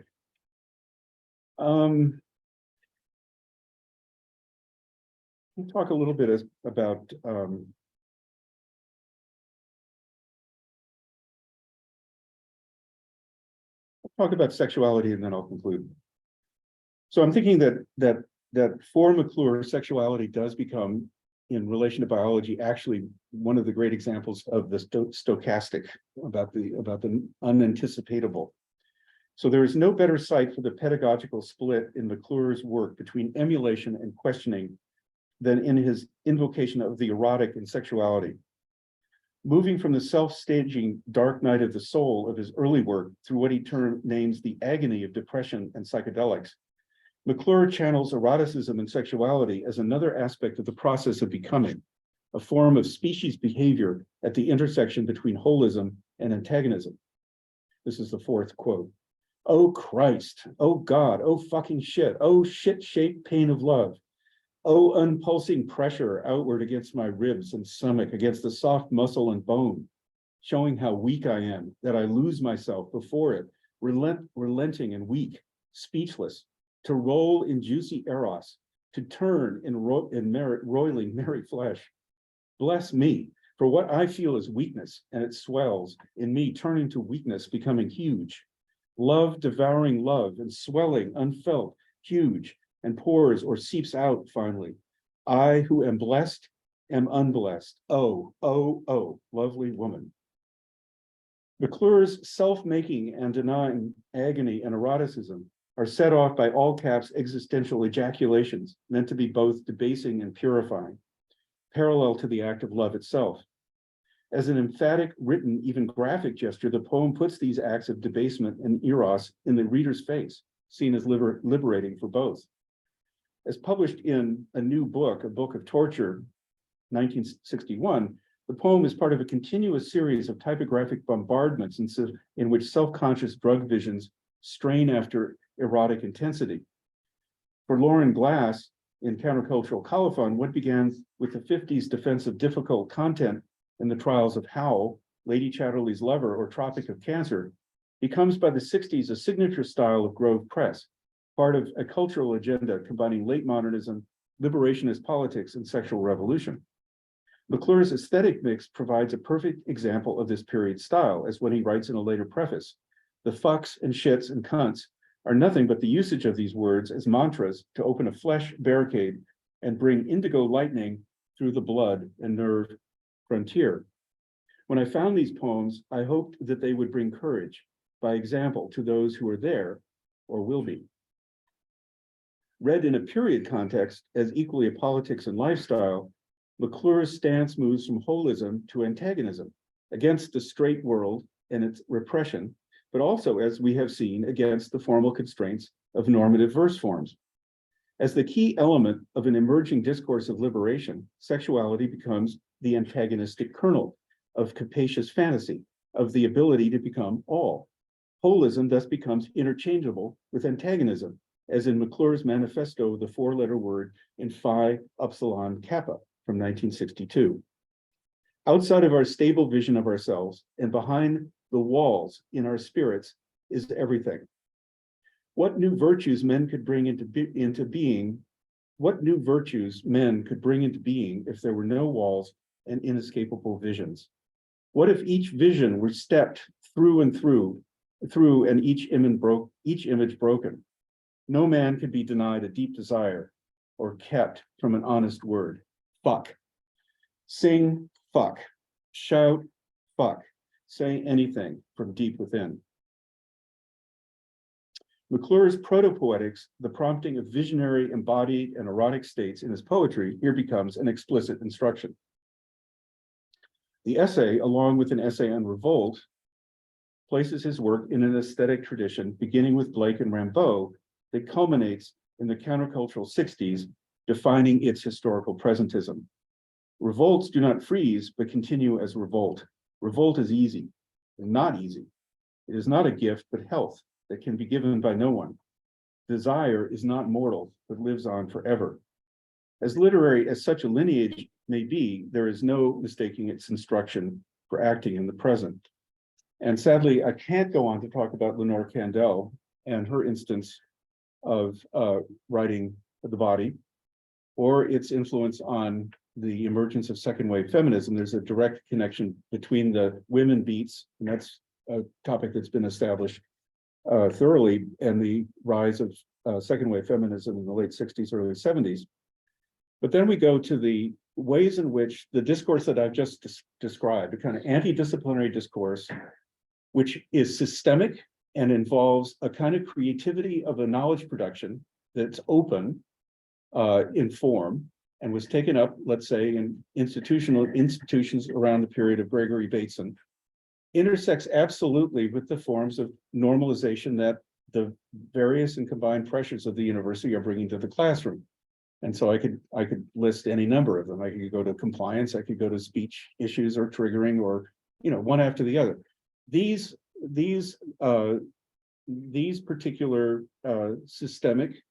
We'll talk a little bit about talk about sexuality and then I'll conclude. So I'm thinking that for McClure, sexuality does become, in relation to biology, actually one of the great examples of the stochastic, about the unanticipatable. So there is no better site for the pedagogical split in McClure's work between emulation and questioning than in his invocation of the erotic and sexuality. Moving from the self-staging dark night of the soul of his early work through what he names the agony of depression and psychedelics, McClure channels eroticism and sexuality as another aspect of the process of becoming, a form of species behavior at the intersection between holism and antagonism. This is the fourth quote. Oh Christ, oh God, oh fucking shit, oh shit-shaped pain of love. Oh, unpulsing pressure outward against my ribs and stomach, against the soft muscle and bone, showing how weak I am, that I lose myself before it, relenting and weak, speechless, to roll in juicy eros, to turn in roiling merry flesh. Bless me, for what I feel is weakness, and it swells in me, turning to weakness, becoming huge. Love devouring love and swelling, unfelt, huge, and pours or seeps out finally. I who am blessed am unblessed. Oh, oh, oh, lovely woman. McClure's self-making and denying agony and eroticism are set off by all caps existential ejaculations meant to be both debasing and purifying, parallel to the act of love itself. As an emphatic, written, even graphic gesture, the poem puts these acts of debasement and eros in the reader's face, seen as liberating for both. As published in a new book, A Book of Torture, 1961, the poem is part of a continuous series of typographic bombardments in which self-conscious drug visions strain after erotic intensity. For Lauren Glass, in Countercultural Colophon, what began with the 50s defense of difficult content in the trials of Howl, Lady Chatterley's Lover, or Tropic of Cancer, becomes by the 60s a signature style of Grove Press, part of a cultural agenda combining late modernism, liberationist politics, and sexual revolution. McClure's aesthetic mix provides a perfect example of this period style, as when he writes in a later preface, the fucks and shits and cunts are nothing but the usage of these words as mantras to open a flesh barricade and bring indigo lightning through the blood and nerve frontier. When I found these poems, I hoped that they would bring courage, by example, to those who are there or will be. Read in a period context as equally a politics and lifestyle, McClure's stance moves from holism to antagonism, against the straight world and its repression, but also, as we have seen, against the formal constraints of normative verse forms. As the key element of an emerging discourse of liberation, sexuality becomes the antagonistic kernel of capacious fantasy, of the ability to become all. Holism thus becomes interchangeable with antagonism, as in McClure's manifesto, the four-letter word in Phi Upsilon Kappa from 1962. Outside of our stable vision of ourselves and behind the walls in our spirits, is everything. What new virtues men could bring into being, what new virtues men could bring into being if there were no walls and inescapable visions? What if each vision were stepped through and through, and each image broken? No man could be denied a deep desire or kept from an honest word. Fuck. Sing fuck. Shout fuck. Say anything from deep within. McClure's proto-poetics, the prompting of visionary, embodied, and erotic states in his poetry, here becomes an explicit instruction. The essay, along with an essay on revolt, places his work in an aesthetic tradition, beginning with Blake and Rimbaud, that culminates in the countercultural 60s, defining its historical presentism. Revolts do not freeze, but continue as revolt. Revolt is easy, and not easy. It is not a gift, but health that can be given by no one. Desire is not mortal, but lives on forever. As literary as such a lineage may be, there is no mistaking its instruction for acting in the present. And sadly, I can't go on to talk about Lenore Kandel and her instance of writing The Body, or its influence on the emergence of second wave feminism. There's a direct connection between the women beats, and that's a topic that's been established thoroughly, and the rise of second wave feminism in the late 60s, early 70s. But then we go to the ways in which the discourse that I've just described, a kind of anti-disciplinary discourse, which is systemic and involves a kind of creativity of a knowledge production that's open in form, and was taken up, let's say, in institutions around the period of Gregory Bateson, intersects absolutely with the forms of normalization that the various and combined pressures of the university are bringing to the classroom. And so I could list any number of them. I could go to compliance, I could go to speech issues or triggering, or one after the other. These particular systemic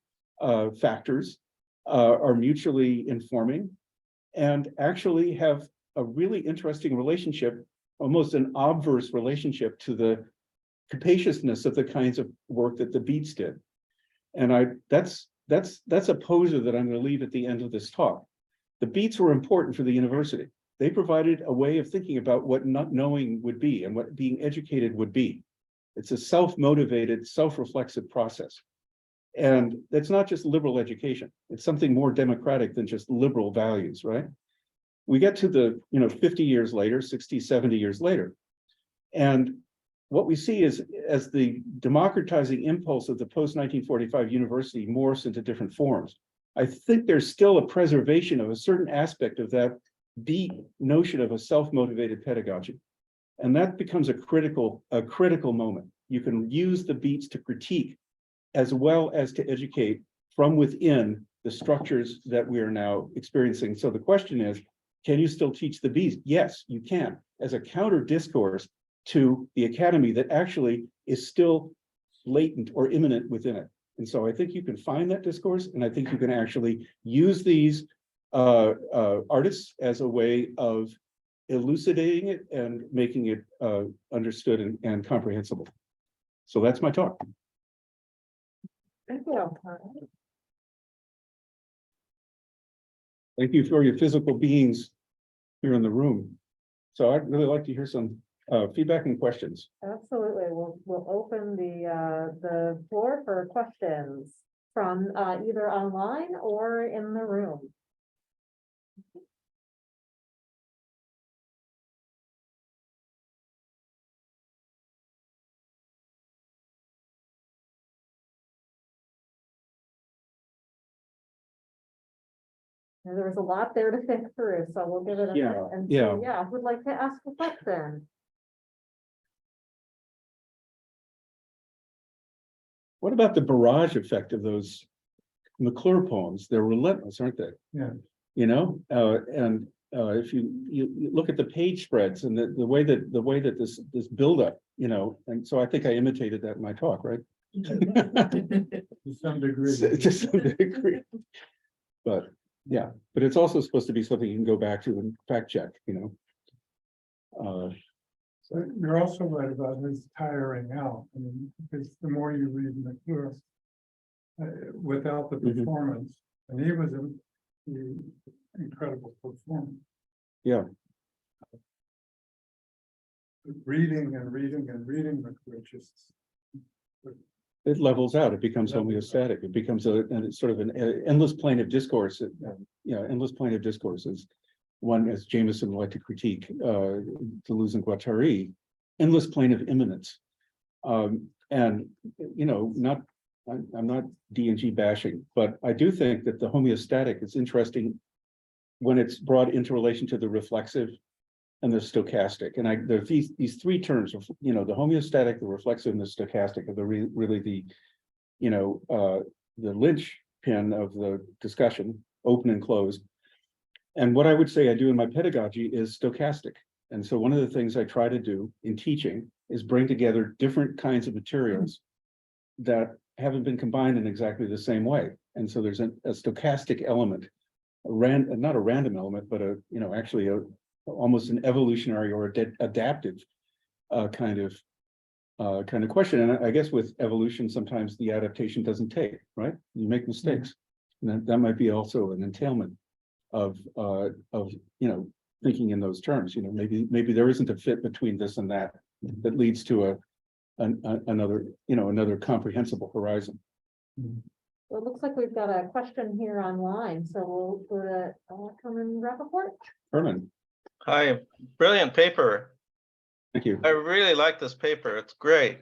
factors are mutually informing and actually have a really interesting relationship, almost an obverse relationship, to the capaciousness of the kinds of work that the Beats did. And that's a poser that I'm going to leave at the end of this talk. The Beats were important for the university. They provided a way of thinking about what not knowing would be and what being educated would be. It's a self-motivated, self-reflexive process. And it's not just liberal education. It's something more democratic than just liberal values, right? We get to the 50 years later, 60, 70 years later. And what we see is, as the democratizing impulse of the post-1945 university morphs into different forms, I think there's still a preservation of a certain aspect of that deep notion of a self-motivated pedagogy. And that becomes a critical moment. You can use the Beats to critique as well as to educate from within the structures that we are now experiencing. So the question is, can you still teach the Beats? Yes, you can, as a counter discourse to the academy that actually is still latent or imminent within it. And so I think you can find that discourse, and I think you can actually use these artists as a way of elucidating it and making it understood and comprehensible. So that's my talk. Thank you. Thank you for your physical beings here in the room. So I'd really like to hear some feedback and questions. Absolutely. We'll open the floor for questions from either online or in the room. And there was a lot there to think through, so we'll give it a minute and see. Yeah, who'd like to ask a question? What about the barrage effect of those McClure poems? They're relentless, aren't they? Yeah. If you look at the page spreads and the way that this buildup, and so I think I imitated that in my talk, right? To some degree. To some degree. But yeah, but it's also supposed to be something you can go back to and fact check, But you're also right about his tiring out. I mean, because the more you read McClure, without the Mhm. performance, and he was an incredible performer. Yeah. Reading and reading and reading McClure just. It levels out, it becomes Levels out. homeostatic, it becomes and it's sort of an endless plane of discourse, endless plane of discourses. One, as Jameson liked to critique, Deleuze and Guattari, endless plane of immanence. And, I'm not D&G bashing, but I do think that the homeostatic is interesting when it's brought into relation to the reflexive and the stochastic. And there's these three terms of, the homeostatic, the reflexive, and the stochastic are really the linchpin of the discussion, open and closed. And what I would say I do in my pedagogy is stochastic. And so one of the things I try to do in teaching is bring together different kinds of materials that haven't been combined in exactly the same way. And so there's a stochastic element, not a random element, but actually almost an evolutionary or adaptive kind of question. And I guess with evolution, sometimes the adaptation doesn't take, right? You make mistakes. And that might be also an entailment of thinking in those terms. Maybe there isn't a fit between this and that leads to another comprehensible horizon. Well, it looks like we've got a question here online, so we'll go to Herman Rappaport. Herman, Hi, brilliant paper. thank you. I really like this paper. It's great.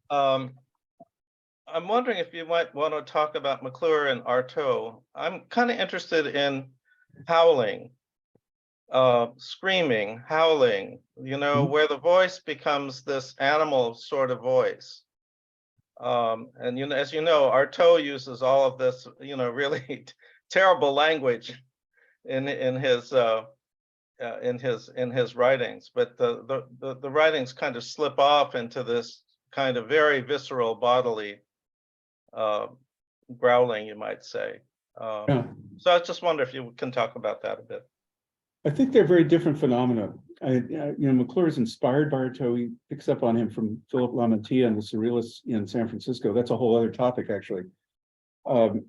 I'm wondering if you might want to talk about McClure and Artaud. I'm kind of interested in howling, screaming, howling, where the voice becomes this animal sort of voice. And as you know, Artaud uses all of this, really terrible language in his writings, but the writings kind of slip off into this kind of very visceral bodily growling, you might say. Yeah. So I just wonder if you can talk about that a bit. I think they're very different phenomena. McClure is inspired by Artaud. He picks up on him from Philip Lamantia and the Surrealists in San Francisco. That's a whole other topic, actually. And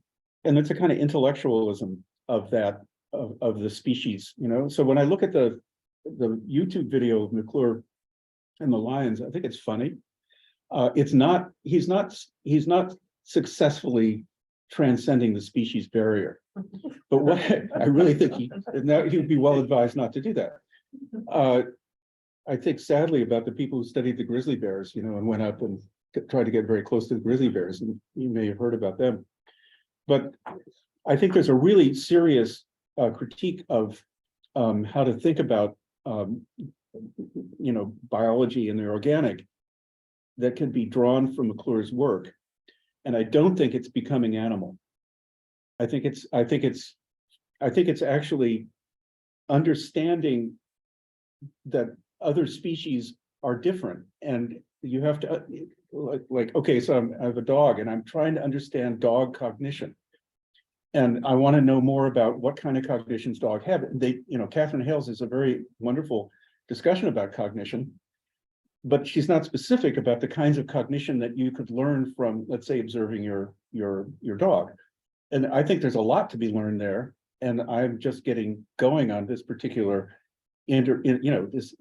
it's a kind of intellectualism of that, of the species, So when I look at the YouTube video of McClure and the lions, I think it's funny. He's not successfly transcending the species barrier. But what I really think he would be well advised not to do that. I think sadly about the people who studied the grizzly bears, and went up and tried to get very close to the grizzly bears, and you may have heard about them. But I think there's a really serious critique of how to think about biology and the organic that can be drawn from McClure's work. And I don't think it's becoming animal. I think it's actually understanding that other species are different, and you have to okay, so I have a dog and I'm trying to understand dog cognition, and I want to know more about what kind of cognitions dogs have. Catherine Hales has a very wonderful discussion about cognition, but she's not specific about the kinds of cognition that you could learn from, let's say, observing your dog. And I think there's a lot to be learned there. And I'm just getting going on this particular, this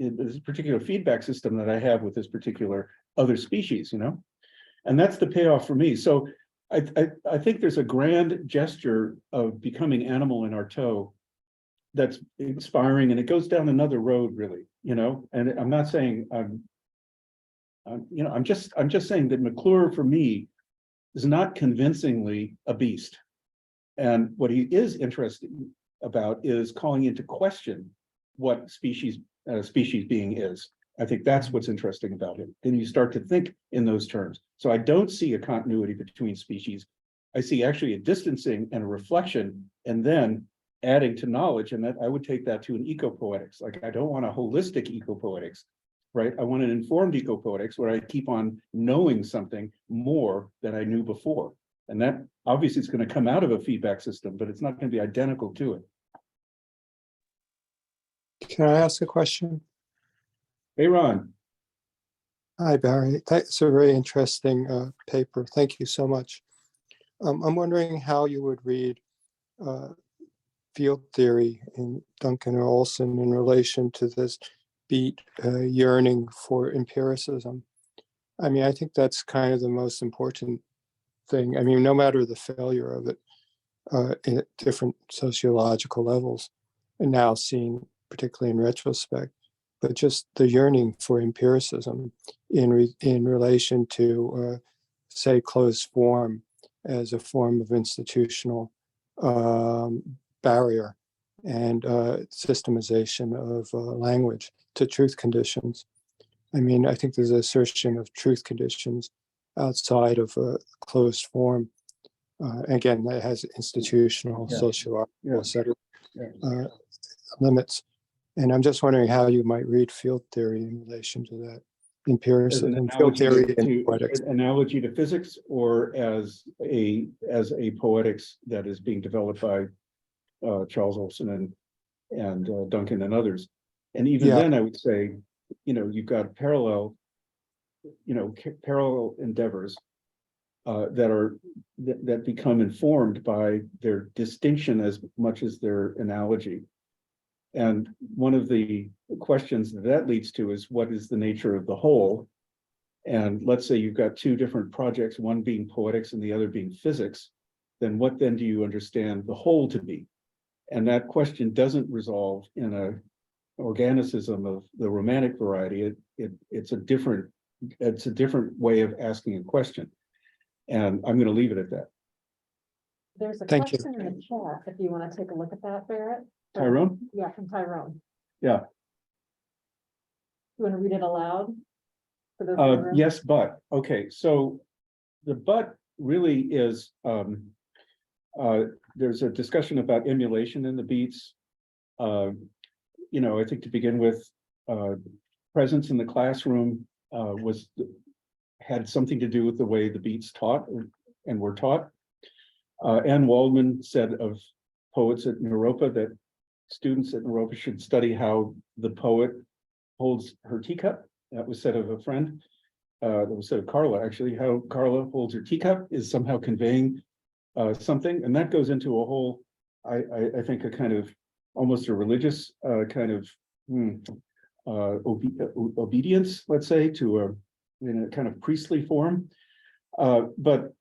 particular feedback system that I have with this particular other species, and that's the payoff for me. So I think there's a grand gesture of becoming animal in Artaud that's inspiring, and it goes down another road, really, and I'm not saying I'm just saying that McClure for me is not convincingly a beast. And what he is interested about is calling into question what species being is. I think that's what's interesting about him. Then you start to think in those terms. So I don't see a continuity between species. I see actually a distancing and a reflection, and then adding to knowledge. And that I would take that to an eco-poetics. Like, I don't want a holistic eco-poetics, right? I want an informed eco-poetics where I keep on knowing something more than I knew before. And that obviously is going to come out of a feedback system, but it's not going to be identical to it. Can I ask a question? Hey, Ron. Hi, Barry. That's a very interesting paper. Thank you so much. I'm wondering how you would read uh, field theory in Duncan or Olson in relation to this beat yearning for empiricism. I mean, I think that's kind of the most important thing. I mean, no matter the failure of it at different sociological levels, and now seen particularly in retrospect, but just the yearning for empiricism in relation to, say, closed form as a form of institutional barrier and systemization of language to truth conditions. I mean, I think there's an assertion of truth conditions outside of a closed form. Again, that has institutional, Yeah. sociological, Yeah. etc. Yeah. Limits. And I'm just wondering how you might read field theory in relation to that. As an Empiricism, field analogy theory and to poetics. an analogy to physics, or as a poetics that is being developed by Charles Olson and Duncan and others. And even Yeah. then, I would say, you've got parallel endeavors that become informed by their distinction as much as their analogy. And one of the questions that leads to is, what is the nature of the whole? And let's say you've got two different projects, one being poetics and the other being physics, then what then do you understand the whole to be? And that question doesn't resolve in a organicism of the romantic variety. It's a different way of asking a question. And I'm going to leave it at that. There's a Thank you. question in the chat, if you want to take a look at that, Barrett. Tyrone? Yeah, from Tyrone. Yeah. You want to read it aloud? For those in the room? Yes, but, okay, so the but really is, there's a discussion about emulation in the beats. I think to begin with, presence in the classroom had something to do with the way the beats taught and were taught. Anne Waldman said of poets at Naropa that students at Naropa should study how the poet holds her teacup. That was said of a friend. That was said of Carla, actually. How Carla holds her teacup is somehow conveying something, and that goes into a whole, I think, a kind of almost a religious kind of obedience, let's say, in a kind of priestly form. But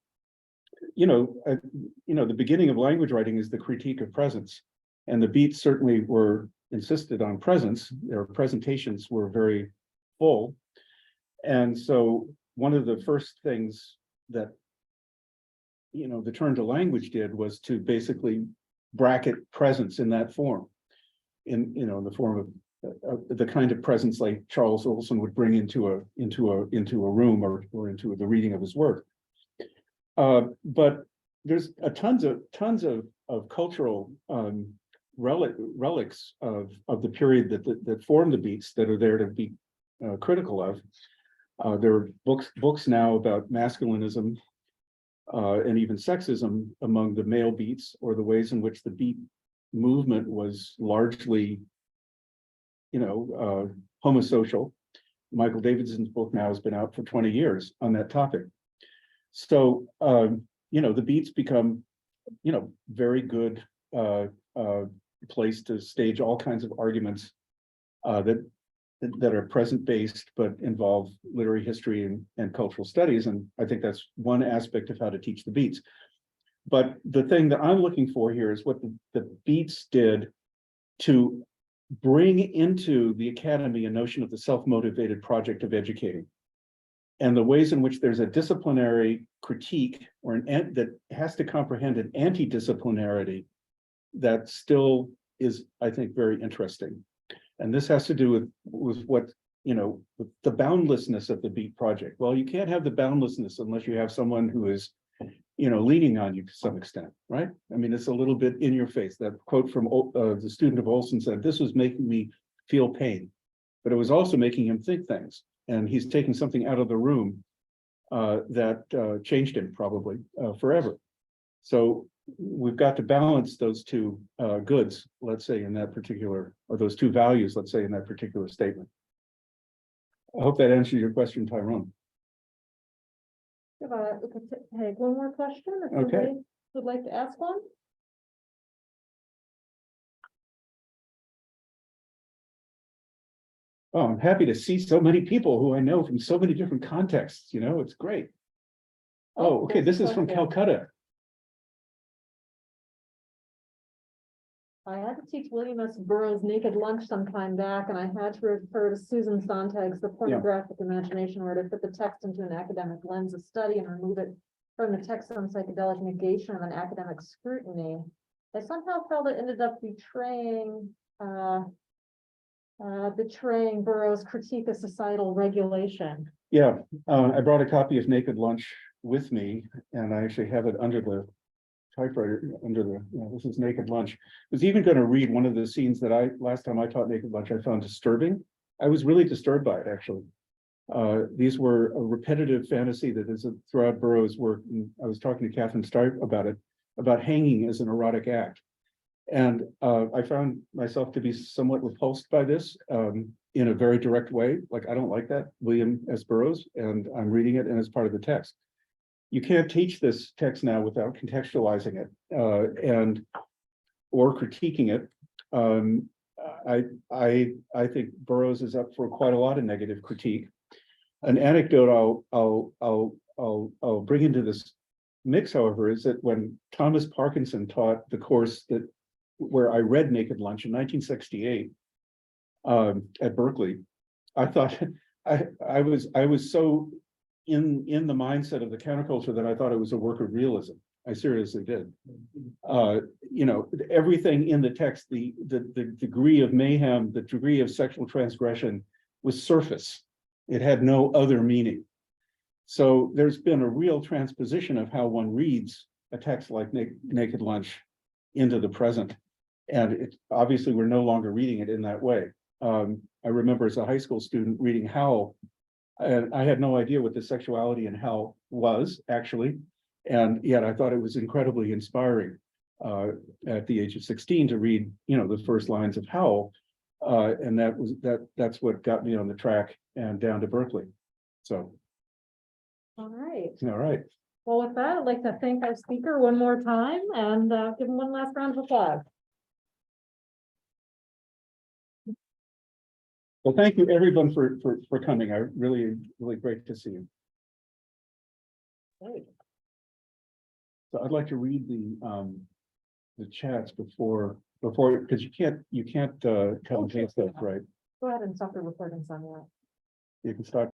the beginning of language writing is the critique of presence, and the beats certainly were insisted on presence. Their presentations were very full, and so one of the first things that the turn to language did was to basically bracket presence in that form, in the form of the kind of presence like Charles Olson would bring into a room or into the reading of his work. But there's tons of cultural relics of the period that formed the beats that are there to be critical of. There are books now about masculinism and even sexism among the male beats, or the ways in which the beat movement was largely, homosocial. Michael Davidson's book now has been out for 20 years on that topic. So, the beats become, very good place to stage all kinds of arguments that are present-based but involve literary history and cultural studies. And I think that's one aspect of how to teach the beats. But the thing that I'm looking for here is what the beats did to bring into the academy a notion of the self-motivated project of educating, and the ways in which there's a disciplinary critique or that has to comprehend an anti-disciplinarity that still is, I think, very interesting. And this has to do with what, with the boundlessness of the beat project. Well, you can't have the boundlessness unless you have someone who is, leaning on you to some extent, right? I mean, it's a little bit in your face. That quote from the student of Olson said, "This was making me feel pain, but it was also making him think things." And he's taking something out of the room that changed him probably forever. So we've got to balance those two goods, let's say, in that particular, or those two values, let's say, in that particular statement. I hope that answers your question, Tyrone. We could take one more question if Okay. somebody would like to ask one. Oh, I'm happy to see so many people who I know from so many different contexts, you know, it's great. Oh, okay, this is from Question. Calcutta. I had to teach William S. Burroughs Naked Lunch some time back, and I had to refer to Susan Sontag's The Pornographic Imagination, where to fit the text into an academic lens of study and remove it from the text on psychedelic negation of an academic scrutiny. I somehow felt it ended up betraying Burroughs' critique of societal regulation. Yeah, I brought a copy of Naked Lunch with me, and I actually have it under the typewriter, under the, you know, this is Naked Lunch. I was even going to read one of the scenes that last time I taught Naked Lunch, I found disturbing. I was really disturbed by it, actually. These were a repetitive fantasy that is throughout Burroughs' work. And I was talking to Catherine Stark about it, about hanging as an erotic act. And I found myself to be somewhat repulsed by this in a very direct way. Like, I don't like that, William S. Burroughs, and I'm reading it and it's part of the text. You can't teach this text now without contextualizing it or critiquing it. I think Burroughs is up for quite a lot of negative critique. An anecdote I'll bring into this mix, however, is that when Thomas Parkinson taught the course where I read Naked Lunch in 1968 at Berkeley, I thought I was so in the mindset of the counterculture that I thought it was a work of realism. I seriously did. You know, everything in the text, the degree of mayhem, the degree of sexual transgression was surface. It had no other meaning. So there's been a real transposition of how one reads a text like Naked Lunch into the present. And it's obviously we're no longer reading it in that way. I remember as a high school student reading Howl, and I had no idea what the sexuality in Howl was actually. And yet I thought it was incredibly inspiring at the age of 16 to read, you know, the first lines of Howl. And that's what got me on the track and down to Berkeley. So, All right. all right. Well, with that, I'd like to thank our speaker one more time and give him one last round of applause. Well, thank you everyone for coming. I really great to see you. Great. So I'd like to read the chats before because you can't cut and paste that, right? Go ahead and stop the recording, Sonia. You can start.